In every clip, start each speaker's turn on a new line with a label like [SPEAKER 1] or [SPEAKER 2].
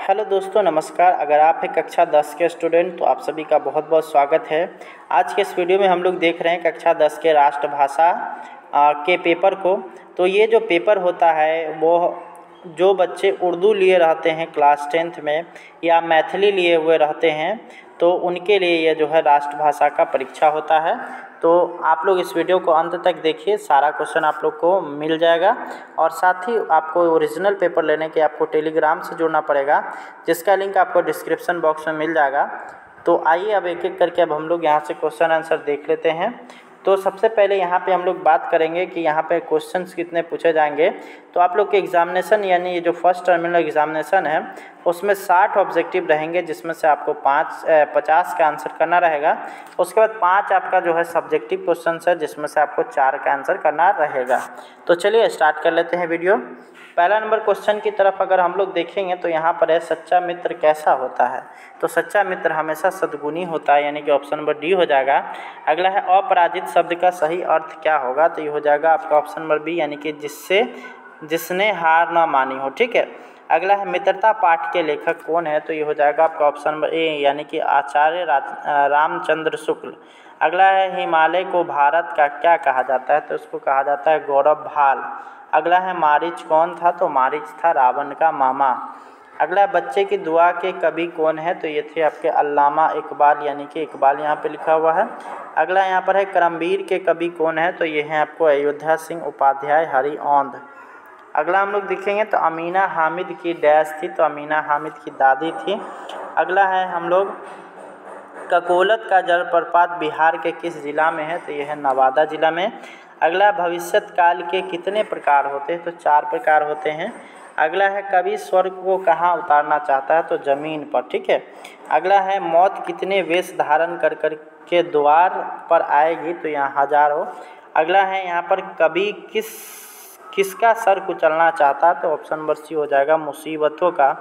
[SPEAKER 1] Hello दोस्तों, नमस्कार। अगर आप हैं कक्षा 10 के स्टूडेंट तो आप सभी का बहुत बहुत स्वागत है। आज के इस वीडियो में हम लोग देख रहे हैं कक्षा 10 के राष्ट्रभाषा के पेपर को। तो ये जो पेपर होता है वो जो बच्चे उर्दू लिए रहते हैं क्लास 10th में या मैथिली लिए हुए रहते हैं तो उनके लिए ये जो है राष्ट्रभाषा का परीक्षा होता है। तो आप लोग इस वीडियो को अंत तक देखिए, सारा क्वेश्चन आप लोग को मिल जाएगा। और साथ ही आपको ओरिजिनल पेपर लेने के आपको टेलीग्राम से जुड़ना पड़ेगा, जिसका लिंक आपको डिस्क्रिप्शन बॉक्स में मिल जाएगा। तो आइए अब एक एक करके अब हम लोग यहाँ से क्वेश्चन आंसर देख लेते हैं। तो सबसे पहले यहाँ पे हम लोग बात करेंगे कि यहाँ पे क्वेश्चंस कितने पूछे जाएंगे। तो आप लोग के एग्जामिनेशन यानी ये जो फर्स्ट टर्मिनल एग्जामिनेशन है उसमें 60 ऑब्जेक्टिव रहेंगे, जिसमें से आपको 50 का आंसर करना रहेगा। उसके बाद 5 आपका जो है सब्जेक्टिव क्वेश्चन है, जिसमें से आपको 4 का आंसर करना रहेगा। तो चलिए स्टार्ट कर लेते हैं वीडियो। पहला नंबर क्वेश्चन की तरफ अगर हम लोग देखेंगे तो यहाँ पर है सच्चा मित्र कैसा होता है। तो सच्चा मित्र हमेशा सद्गुणी होता है, यानी कि ऑप्शन नंबर डी हो जाएगा। अगला है अपराजित शब्द का सही अर्थ क्या होगा। तो ये हो जाएगा आपका ऑप्शन नंबर बी, यानी कि जिसने हार ना मानी हो। ठीक है। अगला है मित्रता पाठ के लेखक कौन है। तो ये हो जाएगा आपका ऑप्शन नंबर ए, यानी कि आचार्य रामचंद्र शुक्ल। अगला है हिमालय को भारत का क्या कहा जाता है। तो उसको कहा जाता है गौरव भाल। अगला है मारीच कौन था। तो मारीच था रावण का मामा। अगला बच्चे की दुआ के कवि कौन है। तो ये थे आपके अल्लामा इकबाल, यानी कि इकबाल यहाँ पे लिखा हुआ है। अगला यहाँ पर है करमवीर के कवि कौन है। तो ये हैं आपको अयोध्या सिंह उपाध्याय हरि औंध। अगला हम लोग देखेंगे तो अमीना हामिद की डैश थी। तो अमीना हामिद की दादी थी। अगला है हम लोग ककोलत का जलप्रपात बिहार के किस जिला में है। तो यह है नवादा जिला में। अगला भविष्यत काल के कितने प्रकार होते हैं। तो 4 प्रकार होते हैं। अगला है कवि स्वर्ग को कहाँ उतारना चाहता है। तो ज़मीन पर। ठीक है। अगला है मौत कितने वेश धारण कर के द्वार पर आएगी। तो यहाँ हजारों। अगला है यहाँ पर कवि किसका सर कुचलना चाहता है। तो ऑप्शन नंबर सी हो जाएगा मुसीबतों का।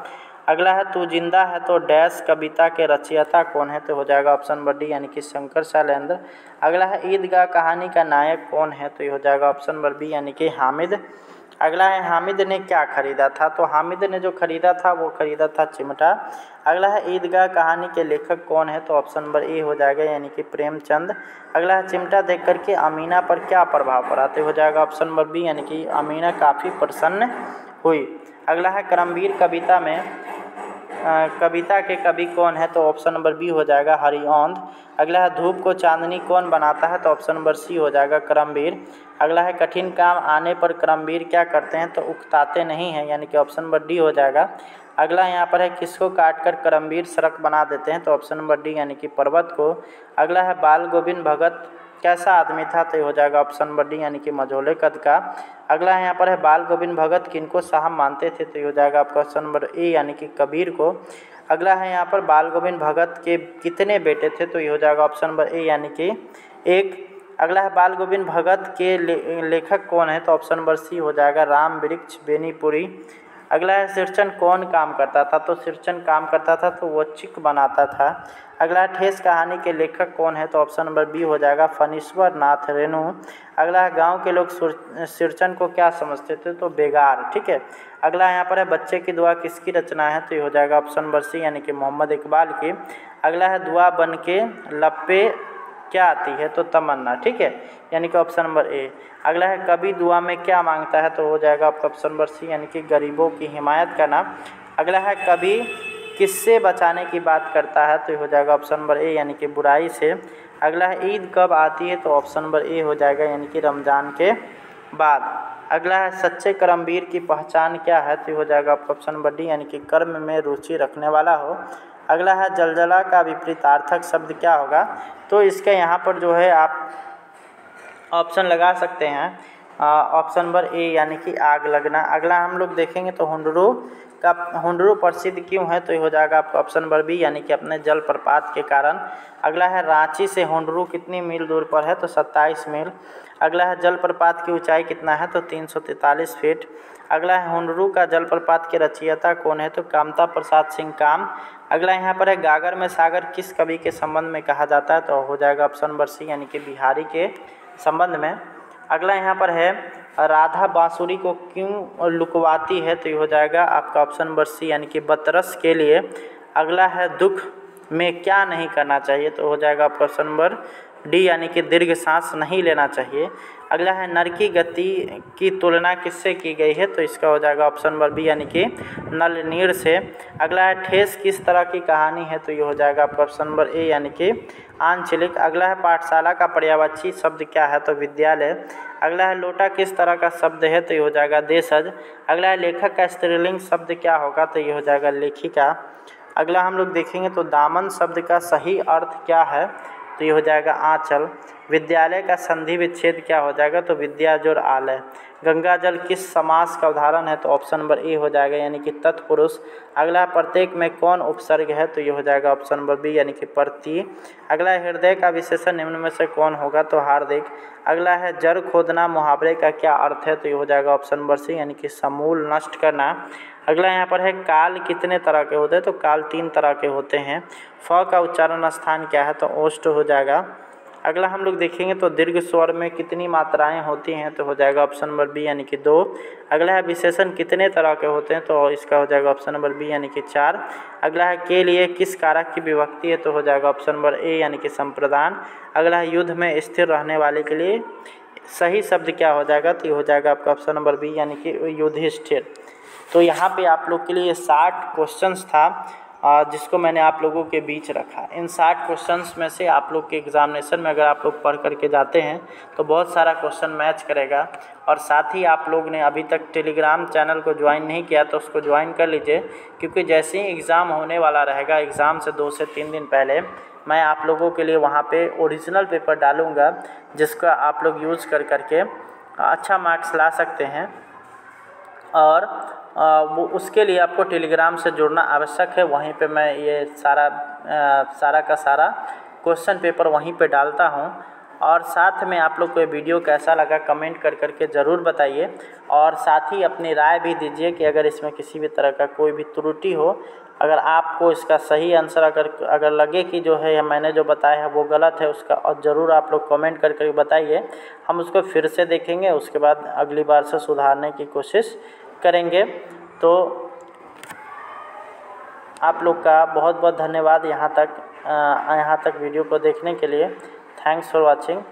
[SPEAKER 1] अगला है तू जिंदा है तो डैश कविता के रचयिता कौन है। तो हो जाएगा ऑप्शन नंबर डी, यानी कि शंकर शैलेंद्र। अगला है ईदगाह कहानी का नायक कौन है। तो ये हो जाएगा ऑप्शन नंबर बी, यानी कि हामिद। अगला है हामिद ने क्या खरीदा था। तो हामिद ने जो खरीदा था वो खरीदा था चिमटा। अगला है ईदगाह कहानी के लेखक कौन है। तो ऑप्शन नंबर ए हो जाएगा, यानी कि प्रेमचंद। अगला है चिमटा देख करके अमीना पर क्या प्रभाव पड़ा। तो हो जाएगा ऑप्शन नंबर बी, यानी कि अमीना काफ़ी प्रसन्न हुई। अगला है करमवीर कविता के कवि कौन है। तो ऑप्शन नंबर बी हो जाएगा हरि औंध। अगला है धूप को चांदनी कौन बनाता है। तो ऑप्शन नंबर सी हो जाएगा करमवीर। अगला है कठिन काम आने पर करमवीर क्या करते हैं। तो उकताते नहीं हैं, यानी कि ऑप्शन नंबर डी हो जाएगा। अगला यहाँ पर है किसको काटकर करमवीर सड़क बना देते हैं। तो ऑप्शन नंबर डी, यानी कि पर्वत को। अगला है बाल गोविंद भगत कैसा आदमी था। तो ये हो जाएगा ऑप्शन नंबर डी, यानी कि मझोले कद का। अगला यहाँ पर है बाल गोविंद भगत किनको साहब मानते थे। तो ये हो जाएगा आपका ऑप्शन नंबर ए, यानी कि कबीर को। अगला है यहाँ पर बाल गोविंद भगत के कितने बेटे थे। तो ये हो जाएगा ऑप्शन नंबर ए, यानी कि 1। अगला है बाल गोविंद भगत के लेखक कौन है। तो ऑप्शन नंबर सी हो जाएगा राम वृक्ष बेनीपुरी। अगला है सिरचन कौन काम करता था। तो सिरचन काम करता था तो वो चिक बनाता था। अगला है ठेस कहानी के लेखक कौन है। तो ऑप्शन नंबर बी हो जाएगा फणीश्वर नाथ रेणु। अगला है गांव के लोग सिरचन को क्या समझते थे। तो बेगार। ठीक है। अगला यहाँ पर है बच्चे की दुआ किसकी रचना है। तो ये हो जाएगा ऑप्शन नंबर सी, यानी कि मोहम्मद इकबाल की। अगला है दुआ बन के लप्पे क्या आती है। तो तमन्ना। ठीक है, यानी कि ऑप्शन नंबर ए। अगला है कवि दुआ में क्या मांगता है। तो हो जाएगा आपका ऑप्शन नंबर सी, यानी कि गरीबों की हिमायत करना। अगला है कवि किससे बचाने की बात करता है। तो हो जाएगा ऑप्शन नंबर ए, यानी कि बुराई से। अगला है ईद कब आती है। तो ऑप्शन नंबर ए हो जाएगा, यानी कि रमज़ान के बाद। अगला है सच्चे कर्मवीर की पहचान क्या है। तो हो जाएगा आपका ऑप्शन नंबर डी, यानी कि कर्म में रुचि रखने वाला हो। अगला है जलजला का विपरीतार्थक शब्द क्या होगा। तो इसके यहाँ पर जो है आप ऑप्शन लगा सकते हैं ऑप्शन नंबर ए, यानी कि आग लगना। अगला हम लोग देखेंगे तो हुंडरू प्रसिद्ध क्यों है। तो ये हो जाएगा आपका ऑप्शन नंबर बी, यानी कि अपने जलप्रपात के कारण। अगला है रांची से हुंडरू कितनी मील दूर पर है। तो 27 मील। अगला है जलप्रपात की ऊंचाई कितना है। तो 343 फीट। अगला है हुंडरू का जलप्रपात के रचयिता कौन है। तो कामता प्रसाद सिंह काम। अगला यहाँ पर है गागर में सागर किस कवि के संबंध में कहा जाता है। तो हो जाएगा ऑप्शन नंबर सी, यानी कि बिहारी के संबंध में। अगला यहाँ पर है राधा बांसुरी को क्यों लुकवाती है, तो ये हो जाएगा आपका ऑप्शन नंबर सी यानी कि बतरस के लिए। अगला है दुख में क्या नहीं करना चाहिए, तो हो जाएगा आपका ऑप्शन नंबर डी यानी कि दीर्घ सांस नहीं लेना चाहिए। अगला है नर की गति की तुलना किससे की गई है, तो इसका हो जाएगा ऑप्शन नंबर बी यानी कि नल नीर से। अगला है ठेस किस तरह की कहानी है, तो ये हो जाएगा आपका ऑप्शन नंबर ए यानी कि आंचलिक। अगला है पाठशाला का पर्यायवाची शब्द क्या है, तो विद्यालय। अगला है लोटा किस तरह का शब्द है, तो ये हो जाएगा देशज। अगला है लेखक का स्त्रीलिंग शब्द क्या होगा, तो ये हो जाएगा लेखिका। अगला हम लोग देखेंगे तो दामन शब्द का सही अर्थ क्या है, तो ये हो जाएगा आंचल। विद्यालय का संधि विच्छेद क्या हो जाएगा, तो विद्या जोड़ आलय। गंगा जल किस समास का उदाहरण है, तो ऑप्शन नंबर ए हो जाएगा यानी कि तत्पुरुष। अगला प्रत्येक में कौन उपसर्ग है, तो ये हो जाएगा ऑप्शन नंबर बी यानी कि प्रति। अगला हृदय का विशेषण निम्न में से कौन होगा, तो हार्दिक। अगला है जड़ खोदना मुहावरे का क्या अर्थ है, तो ये हो जाएगा ऑप्शन नंबर सी यानी कि समूल नष्ट करना। अगला यहाँ पर है काल कितने तरह के होते हैं, तो काल 3 तरह के होते हैं। फ का उच्चारण स्थान क्या है, तो ओष्ठ हो जाएगा। अगला हम लोग देखेंगे तो दीर्घ स्वर में कितनी मात्राएं होती हैं, तो हो जाएगा ऑप्शन नंबर बी यानी कि 2। अगला है विशेषण कितने तरह के होते हैं, तो इसका हो जाएगा ऑप्शन नंबर बी यानी कि 4। अगला है के लिए किस कारक की विभक्ति है, तो हो जाएगा ऑप्शन नंबर ए यानी कि संप्रदान। अगला है युद्ध में स्थिर रहने वाले के लिए सही शब्द क्या हो जाएगा, तो ये हो जाएगा आपका ऑप्शन नंबर बी यानी कि युधिष्ठिर। तो यहाँ पे आप लोग के लिए 60 क्वेश्चंस था जिसको मैंने आप लोगों के बीच रखा। इन 60 क्वेश्चंस में से आप लोग के एग्जामिनेशन में अगर आप लोग पढ़ करके जाते हैं तो बहुत सारा क्वेश्चन मैच करेगा। और साथ ही आप लोग ने अभी तक टेलीग्राम चैनल को ज्वाइन नहीं किया तो उसको ज्वाइन कर लीजिए, क्योंकि जैसे ही एग्ज़ाम होने वाला रहेगा, एग्ज़ाम से 2 से 3 दिन पहले मैं आप लोगों के लिए वहाँ पे ओरिजिनल पेपर डालूँगा, जिसका आप लोग यूज़ कर करके अच्छा मार्क्स ला सकते हैं। और वो उसके लिए आपको टेलीग्राम से जुड़ना आवश्यक है। वहीं पे मैं ये सारा का सारा क्वेश्चन पेपर वहीं पे डालता हूँ। और साथ में आप लोग को ये वीडियो कैसा लगा कमेंट कर करके ज़रूर बताइए, और साथ ही अपनी राय भी दीजिए कि अगर इसमें किसी भी तरह का कोई भी त्रुटि हो, अगर आपको इसका सही आंसर अगर लगे कि जो है मैंने जो बताया है वो गलत है, उसका और ज़रूर आप लोग कमेंट कर कर बताइए। हम उसको फिर से देखेंगे, उसके बाद अगली बार से सुधारने की कोशिश करेंगे। तो आप लोग का बहुत बहुत धन्यवाद यहाँ तक वीडियो को देखने के लिए। Thanks for watching.